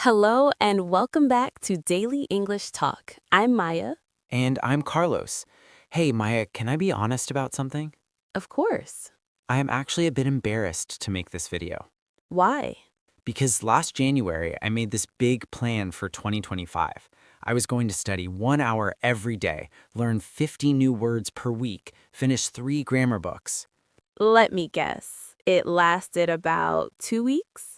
Hello and welcome back to Daily English Talk. I'm Maya. And I'm Carlos. Hey, Maya, can I be honest about something? Of course. I am actually a bit embarrassed to make this video. Why? Because last January, I made this big plan for 2025. I was going to study 1 hour every day, learn 50 new words per week, finish 3 grammar books. Let me guess. It lasted about 2 weeks?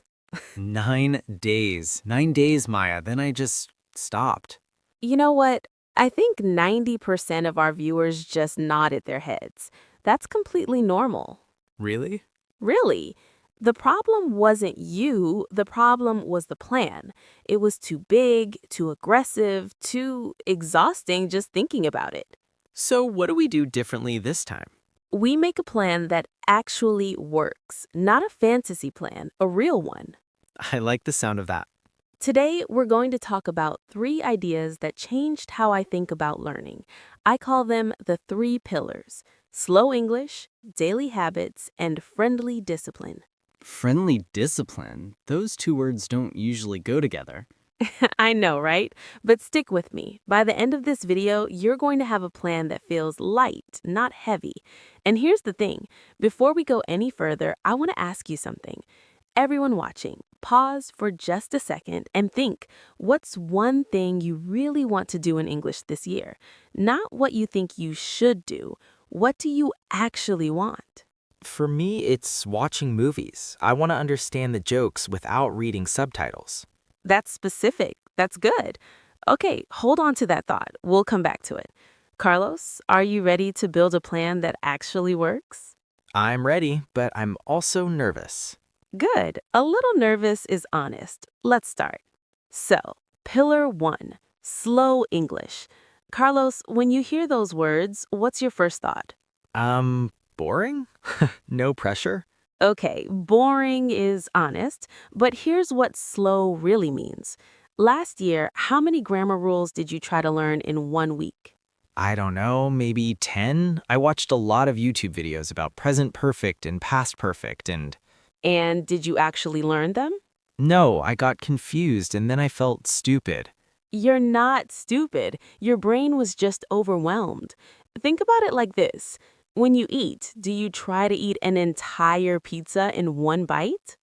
9 days. 9 days, Maya. Then I just stopped. You know what? I think 90% of our viewers just nodded their heads. That's completely normal. Really? Really. The problem wasn't you, the problem was the plan. It was too big, too aggressive, too exhausting just thinking about it. So, what do we do differently this time? We make a plan that actually works, not a fantasy plan, a real one. I like the sound of that. Today, we're going to talk about 3 ideas that changed how I think about learning. I call them the 3 pillars: slow English, daily habits, and friendly discipline. Friendly discipline, those two words don't usually go together. I know, right? But stick with me. By the end of this video, you're going to have a plan that feels light, not heavy. And here's the thing. Before we go any further, I want to ask you something. Everyone watching, pause for just a second and think, what's one thing you really want to do in English this year? Not what you think you should do. What do you actually want? For me, it's watching movies. I want to understand the jokes without reading subtitles. That's specific. That's good. Okay, hold on to that thought. We'll come back to it. Carlos, are you ready to build a plan that actually works? I'm ready, but I'm also nervous. Good. A little nervous is honest. Let's start. So, pillar 1, slow English. Carlos, when you hear those words, what's your first thought? Boring? No pressure? Okay, boring is honest, but here's what slow really means. Last year, how many grammar rules did you try to learn in 1 week? I don't know, maybe 10? I watched a lot of YouTube videos about present perfect and past perfect and... And did you actually learn them? No, I got confused and then I felt stupid. You're not stupid. Your brain was just overwhelmed. Think about it like this. When you eat, do you try to eat an entire pizza in one bite?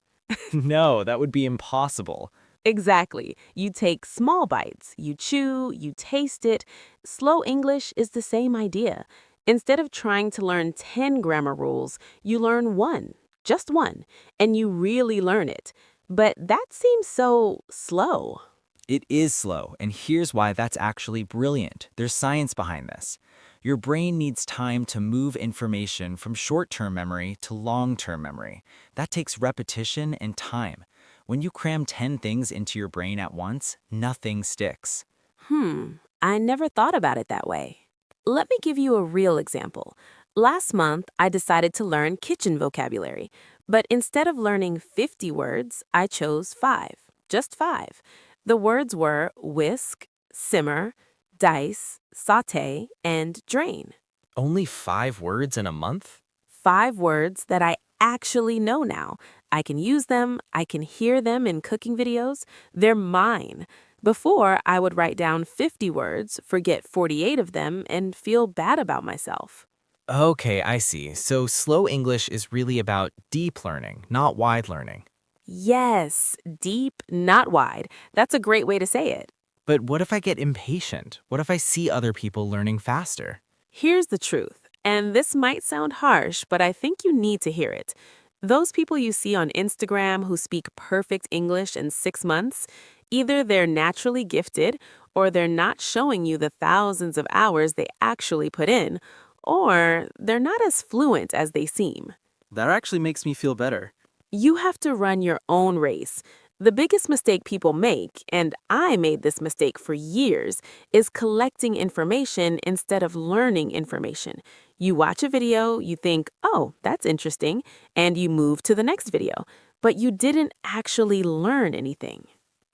No, that would be impossible. Exactly. You take small bites. You chew, you taste it. Slow English is the same idea. Instead of trying to learn 10 grammar rules, you learn one, just one, and you really learn it. But that seems so slow. It is slow, and here's why that's actually brilliant. There's science behind this. Your brain needs time to move information from short-term memory to long-term memory. That takes repetition and time. When you cram 10 things into your brain at once, nothing sticks. I never thought about it that way. Let me give you a real example. Last month, I decided to learn kitchen vocabulary, but instead of learning 50 words, I chose 5, just 5. The words were whisk, simmer, dice, sauté, and drain. Only 5 words in a month? 5 words that I actually know now. I can use them, I can hear them in cooking videos. They're mine. Before, I would write down 50 words, forget 48 of them, and feel bad about myself. Okay, I see. So slow English is really about deep learning, not wide learning. Yes, deep, not wide. That's a great way to say it. But what if I get impatient? What if I see other people learning faster? Here's the truth, and this might sound harsh, but I think you need to hear it. Those people you see on Instagram who speak perfect English in 6 months, either they're naturally gifted or they're not showing you the thousands of hours they actually put in, or they're not as fluent as they seem. That actually makes me feel better. You have to run your own race. The biggest mistake people make, and I made this mistake for years, is collecting information instead of learning information. You watch a video, you think, oh, that's interesting, and you move to the next video, but you didn't actually learn anything.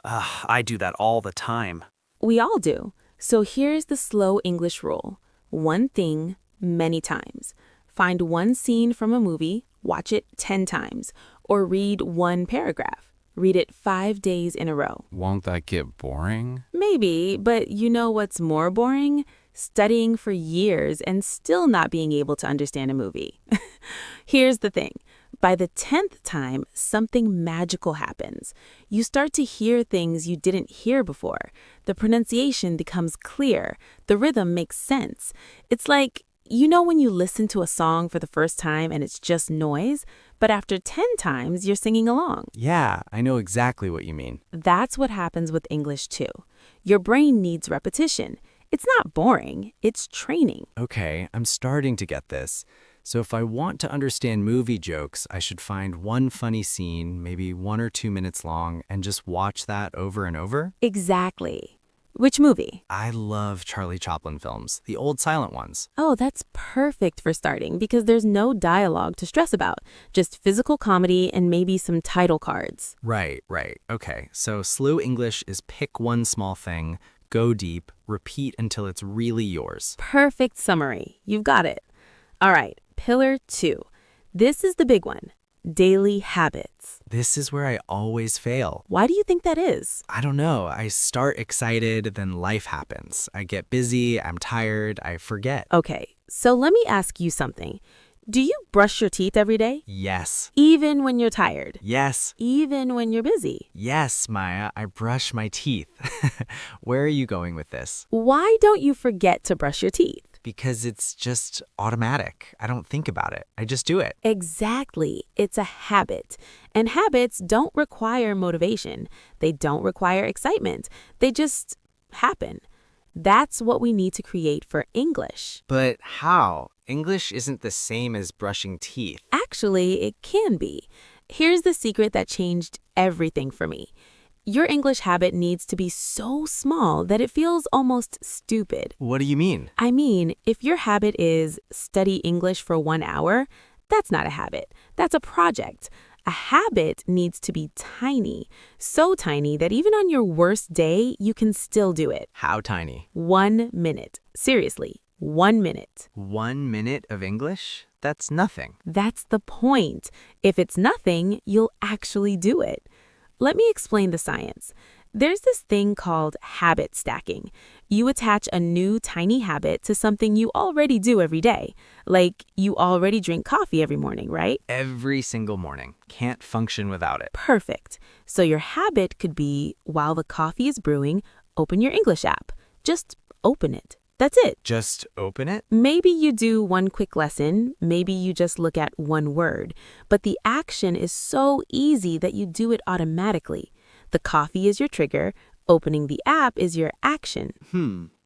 I do that all the time. We all do. So here's the slow English rule. One thing, many times. Find one scene from a movie, watch it 10 times, or read one paragraph. Read it 5 days in a row. Won't that get boring? Maybe, but you know what's more boring? Studying for years and still not being able to understand a movie. Here's the thing. By the 10th time, something magical happens. You start to hear things you didn't hear before. The pronunciation becomes clear. The rhythm makes sense. It's like, you know when you listen to a song for the first time and it's just noise, but after 10 times, you're singing along. Yeah, I know exactly what you mean. That's what happens with English too. Your brain needs repetition. It's not boring, it's training. Okay, I'm starting to get this. So if I want to understand movie jokes, I should find one funny scene, maybe 1 or 2 minutes long, and just watch that over and over? Exactly. Which movie? I love Charlie Chaplin films, the old silent ones. Oh, that's perfect for starting because there's no dialogue to stress about, just physical comedy and maybe some title cards. Right. Okay, so slow English is pick one small thing, go deep, repeat until it's really yours. Perfect summary. You've got it. All right, pillar 2. This is the big one. Daily habits. This is where I always fail. Why do you think that is? I don't know. I start excited, then life happens. I get busy, I'm tired, I forget. Okay, so let me ask you something. Do you brush your teeth every day? Yes. Even when you're tired? Yes. Even when you're busy? Yes, Maya, I brush my teeth. Where are you going with this? Why don't you forget to brush your teeth? Because it's just automatic. I don't think about it. I just do it. Exactly. It's a habit. And habits don't require motivation. They don't require excitement. They just happen. That's what we need to create for English. But how? English isn't the same as brushing teeth. Actually, it can be. Here's the secret that changed everything for me. Your English habit needs to be so small that it feels almost stupid. What do you mean? I mean, if your habit is study English for 1 hour, that's not a habit. That's a project. A habit needs to be tiny, so tiny that even on your worst day, you can still do it. How tiny? 1 minute. Seriously, 1 minute. 1 minute of English? That's nothing. That's the point. If it's nothing, you'll actually do it. Let me explain the science. There's this thing called habit stacking. You attach a new tiny habit to something you already do every day. Like you already drink coffee every morning, right? Every single morning. Can't function without it. Perfect. So your habit could be, while the coffee is brewing, open your English app. Just open it. That's it. Just open it? Maybe you do one quick lesson, maybe you just look at one word, but the action is so easy that you do it automatically. The coffee is your trigger, opening the app is your action.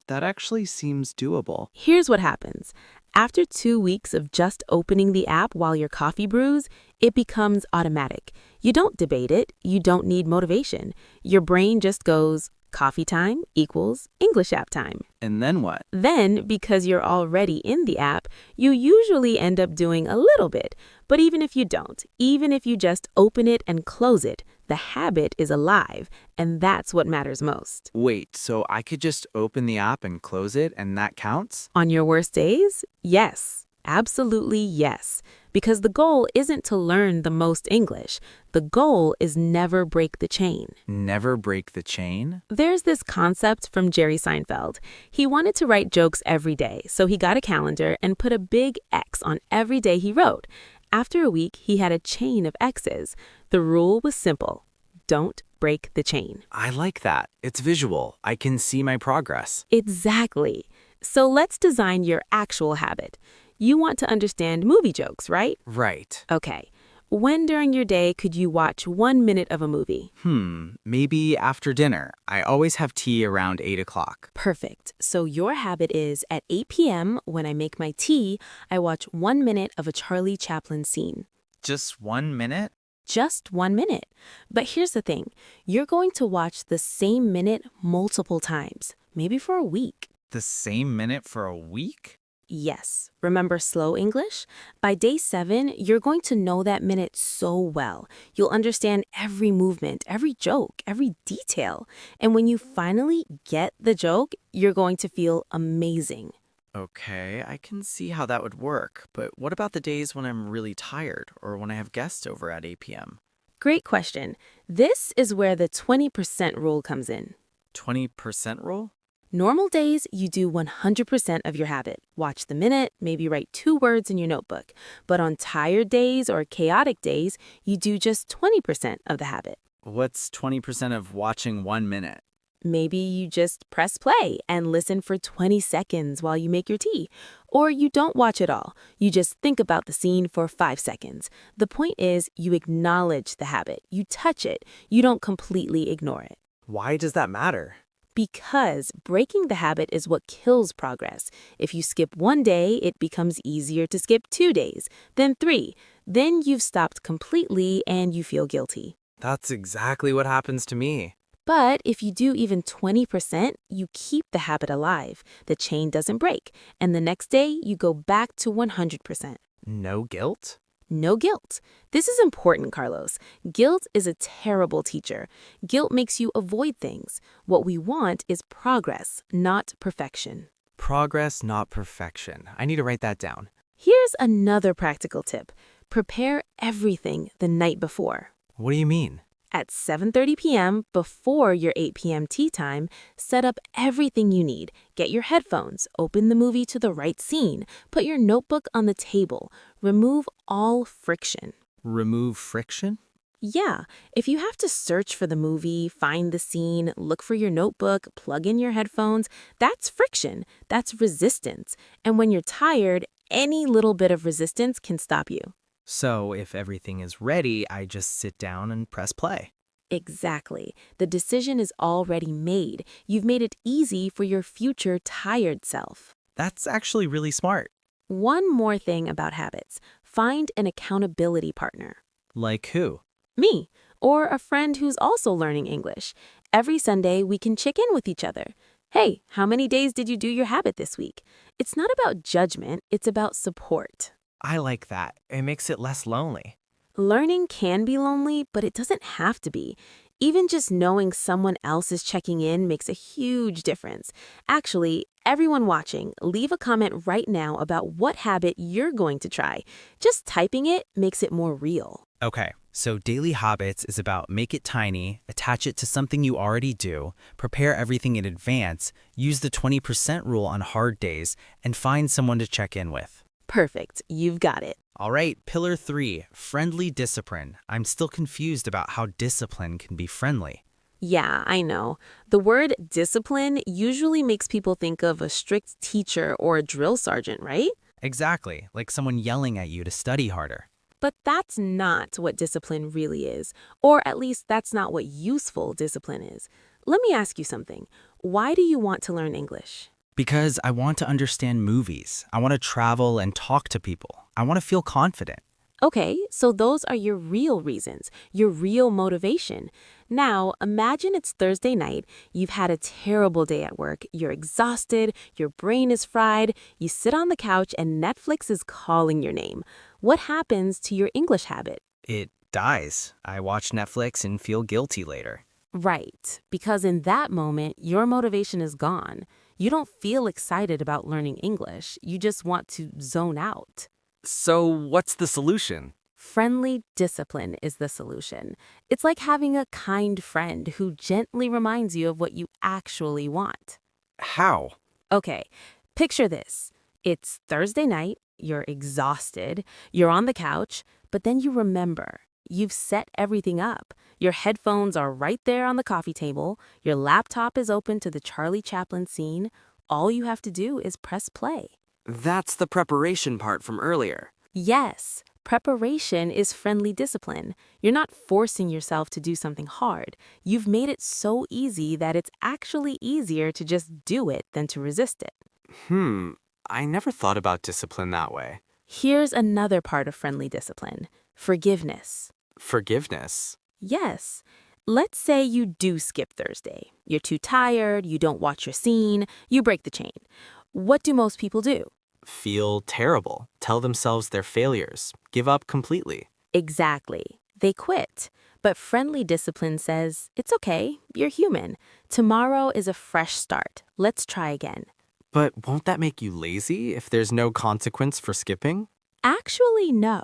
That actually seems doable. Here's what happens. After 2 weeks of just opening the app while your coffee brews, it becomes automatic. You don't debate it, you don't need motivation. Your brain just goes, coffee time equals English app time. And then what? Then, because you're already in the app, you usually end up doing a little bit. But even if you don't, even if you just open it and close it, the habit is alive, and that's what matters most. Wait, so I could just open the app and close it and that counts? On your worst days? Yes. Absolutely yes. Because the goal isn't to learn the most English. The goal is never break the chain. Never break the chain? There's this concept from Jerry Seinfeld. He wanted to write jokes every day, so he got a calendar and put a big X on every day he wrote. After a week, he had a chain of X's. The rule was simple. Don't break the chain. I like that. It's visual. I can see my progress. Exactly. So let's design your actual habit. You want to understand movie jokes, right? Right. Okay. When during your day could you watch 1 minute of a movie? Maybe after dinner. I always have tea around 8 o'clock. Perfect. So your habit is at 8 p.m. when I make my tea, I watch 1 minute of a Charlie Chaplin scene. Just 1 minute? Just 1 minute. But here's the thing. You're going to watch the same minute multiple times, maybe for a week. The same minute for a week? Yes. Remember slow English? By day 7, you're going to know that minute so well. You'll understand every movement, every joke, every detail. And when you finally get the joke, you're going to feel amazing. Okay, I can see how that would work. But what about the days when I'm really tired or when I have guests over at 8 p.m.? Great question. This is where the 20% rule comes in. 20% rule? Normal days, you do 100% of your habit. Watch the minute, maybe write 2 words in your notebook. But on tired days or chaotic days, you do just 20% of the habit. What's 20% of watching 1 minute? Maybe you just press play and listen for 20 seconds while you make your tea. Or you don't watch at all. You just think about the scene for 5 seconds. The point is, you acknowledge the habit. You touch it. You don't completely ignore it. Why does that matter? Because breaking the habit is what kills progress. If you skip 1 day, it becomes easier to skip 2 days, then 3. Then you've stopped completely and you feel guilty. That's exactly what happens to me. But if you do even 20%, you keep the habit alive. The chain doesn't break. And the next day, you go back to 100%. No guilt? No guilt. This is important, Carlos. Guilt is a terrible teacher. Guilt makes you avoid things. What we want is progress, not perfection. Progress, not perfection. I need to write that down. Here's another practical tip. Prepare everything the night before. What do you mean? At 7:30 p.m., before your 8 p.m. tea time, set up everything you need. Get your headphones, open the movie to the right scene, put your notebook on the table. Remove all friction. Remove friction? Yeah, if you have to search for the movie, find the scene, look for your notebook, plug in your headphones, that's friction. That's resistance. And when you're tired, any little bit of resistance can stop you. So if everything is ready, I just sit down and press play. Exactly. The decision is already made. You've made it easy for your future tired self. That's actually really smart. One more thing about habits. Find an accountability partner. Like who? Me, or a friend who's also learning English. Every Sunday, we can check in with each other. Hey, how many days did you do your habit this week? It's not about judgment, it's about support. I like that. It makes it less lonely. Learning can be lonely, but it doesn't have to be. Even just knowing someone else is checking in makes a huge difference. Actually, everyone watching, leave a comment right now about what habit you're going to try. Just typing it makes it more real. Okay, so daily habits is about make it tiny, attach it to something you already do, prepare everything in advance, use the 20% rule on hard days, and find someone to check in with. Perfect. You've got it. All right, pillar 3, friendly discipline. I'm still confused about how discipline can be friendly. Yeah, I know. The word discipline usually makes people think of a strict teacher or a drill sergeant, right? Exactly, like someone yelling at you to study harder. But that's not what discipline really is, or at least that's not what useful discipline is. Let me ask you something. Why do you want to learn English? Because I want to understand movies. I want to travel and talk to people. I want to feel confident. Okay, so those are your real reasons, your real motivation. Now, imagine it's Thursday night, you've had a terrible day at work, you're exhausted, your brain is fried, you sit on the couch and Netflix is calling your name. What happens to your English habit? It dies. I watch Netflix and feel guilty later. Right, because in that moment, your motivation is gone. You don't feel excited about learning English, you just want to zone out. So what's the solution? Friendly discipline is the solution. It's like having a kind friend who gently reminds you of what you actually want. How? Okay, picture this. It's Thursday night, you're exhausted, you're on the couch, but then you remember. You've set everything up. Your headphones are right there on the coffee table. Your laptop is open to the Charlie Chaplin scene. All you have to do is press play. That's the preparation part from earlier. Yes, preparation is friendly discipline. You're not forcing yourself to do something hard. You've made it so easy that it's actually easier to just do it than to resist it. I never thought about discipline that way. Here's another part of friendly discipline: forgiveness. Forgiveness. Yes. Let's say you do skip Thursday. You're too tired, you don't watch your scene, you break the chain. What do most people do? Feel terrible. Tell themselves they're failures. Give up completely. Exactly. They quit. But friendly discipline says, it's okay, you're human. Tomorrow is a fresh start. Let's try again. But won't that make you lazy if there's no consequence for skipping? Actually, no.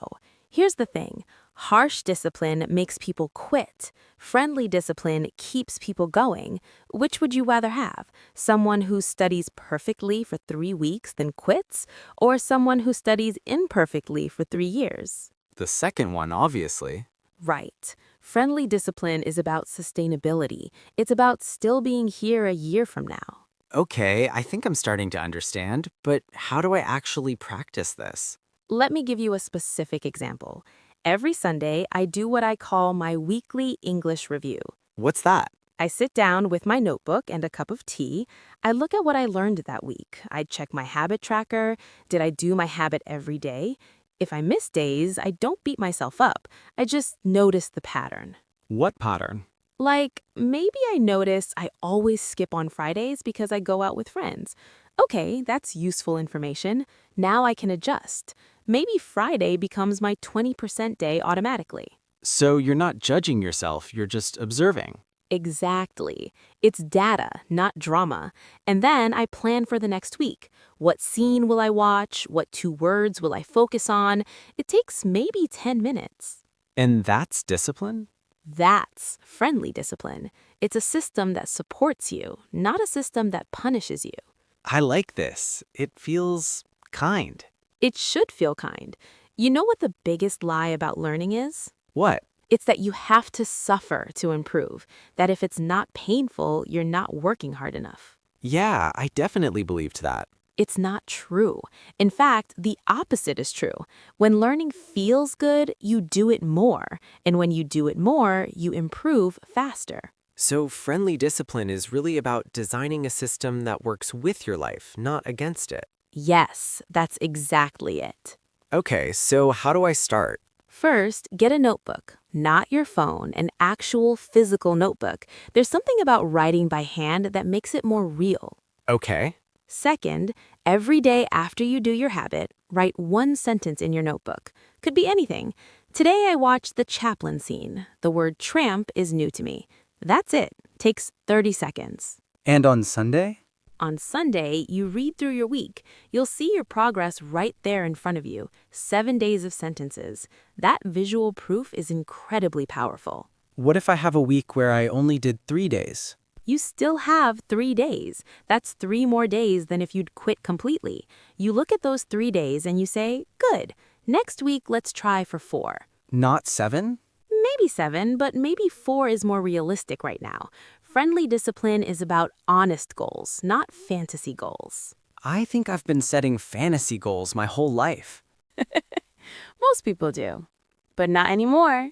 Here's the thing. Harsh discipline makes people quit. Friendly discipline keeps people going. Which would you rather have? Someone who studies perfectly for 3 weeks then quits, or someone who studies imperfectly for 3 years? The second one, obviously. Right. Friendly discipline is about sustainability. It's about still being here a year from now. Okay, I think I'm starting to understand, but how do I actually practice this? Let me give you a specific example. Every Sunday, I do what I call my weekly English review. What's that? I sit down with my notebook and a cup of tea. I look at what I learned that week. I check my habit tracker. Did I do my habit every day? If I miss days, I don't beat myself up. I just notice the pattern. What pattern? Like, maybe I notice I always skip on Fridays because I go out with friends. Okay, that's useful information. Now I can adjust. Maybe Friday becomes my 20% day automatically. So you're not judging yourself, you're just observing. Exactly. It's data, not drama. And then I plan for the next week. What scene will I watch? What 2 words will I focus on? It takes maybe 10 minutes. And that's discipline? That's friendly discipline. It's a system that supports you, not a system that punishes you. I like this. It feels kind. It should feel kind. You know what the biggest lie about learning is? What? It's that you have to suffer to improve, that if it's not painful, you're not working hard enough. Yeah, I definitely believed that. It's not true. In fact, the opposite is true. When learning feels good, you do it more. And when you do it more, you improve faster. So, friendly discipline is really about designing a system that works with your life, not against it. Yes, that's exactly it. Okay, so how do I start? First, get a notebook, not your phone, an actual physical notebook. There's something about writing by hand that makes it more real. Okay. Second, every day after you do your habit, write 1 sentence in your notebook. Could be anything. Today I watched the Chaplin scene. The word tramp is new to me. That's it. Takes 30 seconds. And on Sunday? On Sunday, you read through your week. You'll see your progress right there in front of you. 7 days of sentences. That visual proof is incredibly powerful. What if I have a week where I only did 3 days? You still have 3 days. That's 3 more days than if you'd quit completely. You look at those 3 days and you say, good, next week let's try for 4. Not 7? Maybe 7, but maybe 4 is more realistic right now. Friendly discipline is about honest goals, not fantasy goals. I think I've been setting fantasy goals my whole life. Most people do, but not anymore.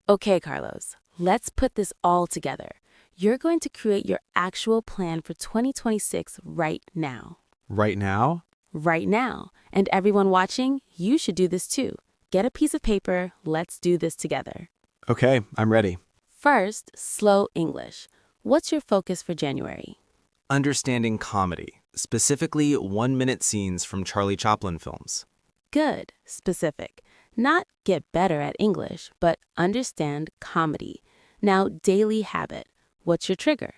Okay, Carlos, let's put this all together. You're going to create your actual plan for 2026 right now. Right now? Right now. And everyone watching, you should do this too. Get a piece of paper. Let's do this together. Okay, I'm ready. First, slow English. What's your focus for January? Understanding comedy, specifically 1-minute scenes from Charlie Chaplin films. Good. Specific. Not get better at English, but understand comedy. Now, daily habit. What's your trigger?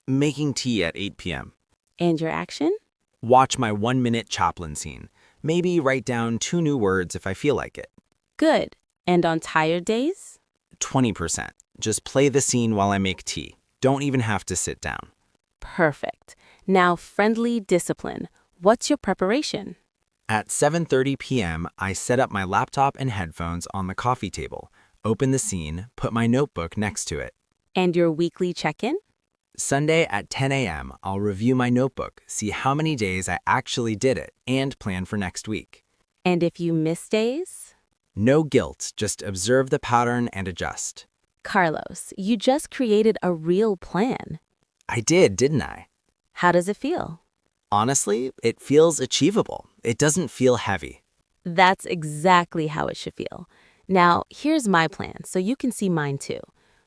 Making tea at 8 p.m. And your action? Watch my 1-minute Chaplin scene. Maybe write down 2 new words if I feel like it. Good. And on tired days? 20%. Just play the scene while I make tea. Don't even have to sit down. Perfect. Now, friendly discipline. What's your preparation? At 7:30 p.m., I set up my laptop and headphones on the coffee table, open the scene, put my notebook next to it. And your weekly check-in? Sunday at 10 a.m., I'll review my notebook, see how many days I actually did it, and plan for next week. And if you miss days? No guilt, just observe the pattern and adjust. Carlos, you just created a real plan. I did, didn't I? How does it feel? Honestly, it feels achievable. It doesn't feel heavy. That's exactly how it should feel. Now, here's my plan, so you can see mine too.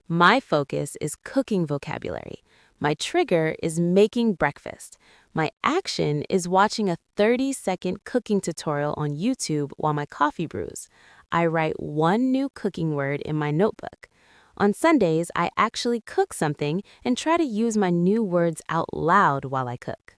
My focus is cooking vocabulary. My trigger is making breakfast. My action is watching a 30-second cooking tutorial on YouTube while my coffee brews. I write 1 new cooking word in my notebook. On Sundays, I actually cook something and try to use my new words out loud while I cook.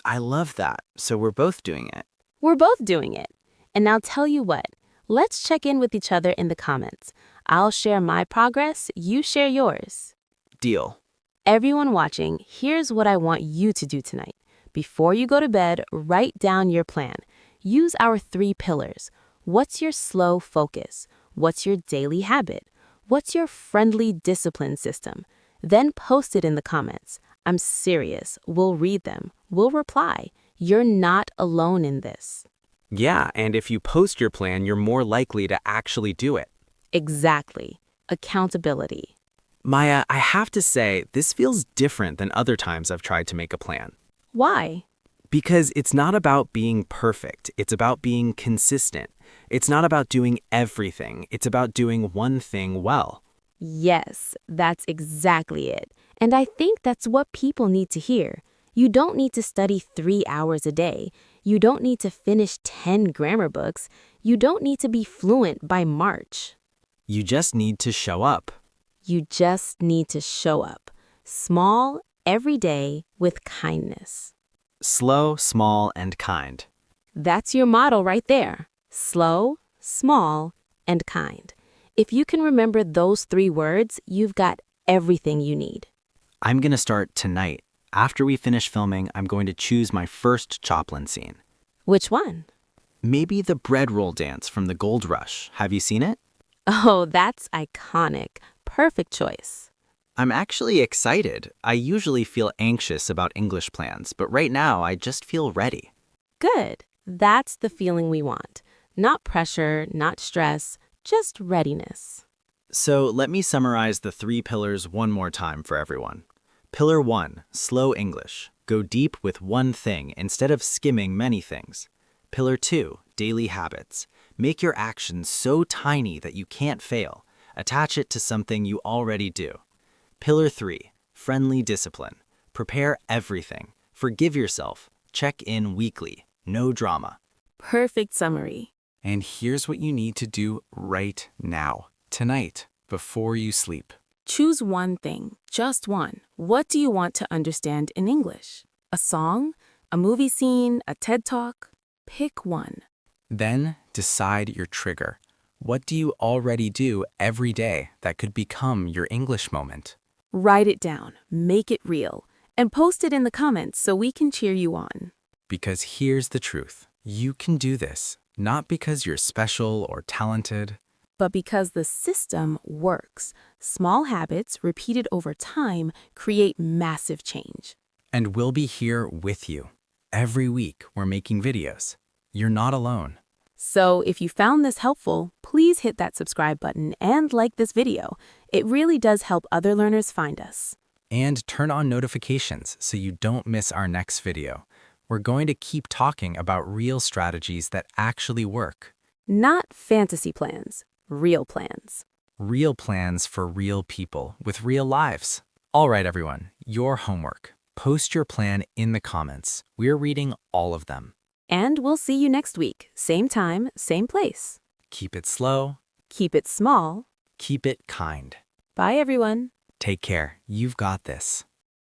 I love that. So we're both doing it. We're both doing it. And now tell you what, let's check in with each other in the comments. I'll share my progress, you share yours. Deal. Everyone watching, here's what I want you to do tonight. Before you go to bed, write down your plan. Use our 3 pillars. What's your slow focus? What's your daily habit? What's your friendly discipline system? Then post it in the comments. I'm serious. We'll read them. We'll reply. You're not alone in this. Yeah, and if you post your plan, you're more likely to actually do it. Exactly. Accountability. Maya, I have to say, this feels different than other times I've tried to make a plan. Why? Because it's not about being perfect, it's about being consistent. It's not about doing everything, it's about doing one thing well. Yes, that's exactly it. And I think that's what people need to hear. You don't need to study 3 hours a day. You don't need to finish 10 grammar books. You don't need to be fluent by March. You just need to show up. You just need to show up. Small, every day, with kindness. Slow, small, and kind. That's your motto right there. Slow, small, and kind. If you can remember those 3 words, you've got everything you need. I'm going to start tonight. After we finish filming, I'm going to choose my first Joplin scene. Which one? Maybe the bread roll dance from the Gold Rush. Have you seen it? Oh, that's iconic. Perfect choice. I'm actually excited. I usually feel anxious about English plans, but right now I just feel ready. Good. That's the feeling we want. Not pressure, not stress, just readiness. So let me summarize the 3 pillars one more time for everyone. Pillar 1, slow English. Go deep with one thing instead of skimming many things. Pillar 2, daily habits. Make your actions so tiny that you can't fail. Attach it to something you already do. Pillar 3, friendly discipline. Prepare everything. Forgive yourself. Check in weekly. No drama. Perfect summary. And here's what you need to do right now, tonight, before you sleep. Choose one thing, just one. What do you want to understand in English? A song? A movie scene? A TED Talk? Pick one. Then decide your trigger. What do you already do every day that could become your English moment? Write it down, make it real, and post it in the comments so we can cheer you on. Because here's the truth. You can do this, not because you're special or talented, But because the system works, small habits repeated over time create massive change. and we'll be here with you. Every week, we're making videos. You're not alone. So if you found this helpful, please hit that subscribe button and like this video. It really does help other learners find us. And turn on notifications so you don't miss our next video. We're going to keep talking about real strategies that actually work. Not fantasy plans, real plans. Real plans for real people with real lives. All right, everyone, your homework. Post your plan in the comments. We're reading all of them. And we'll see you next week. Same time, same place. Keep it slow. Keep it small. Keep it kind. Bye, everyone. Take care. You've got this.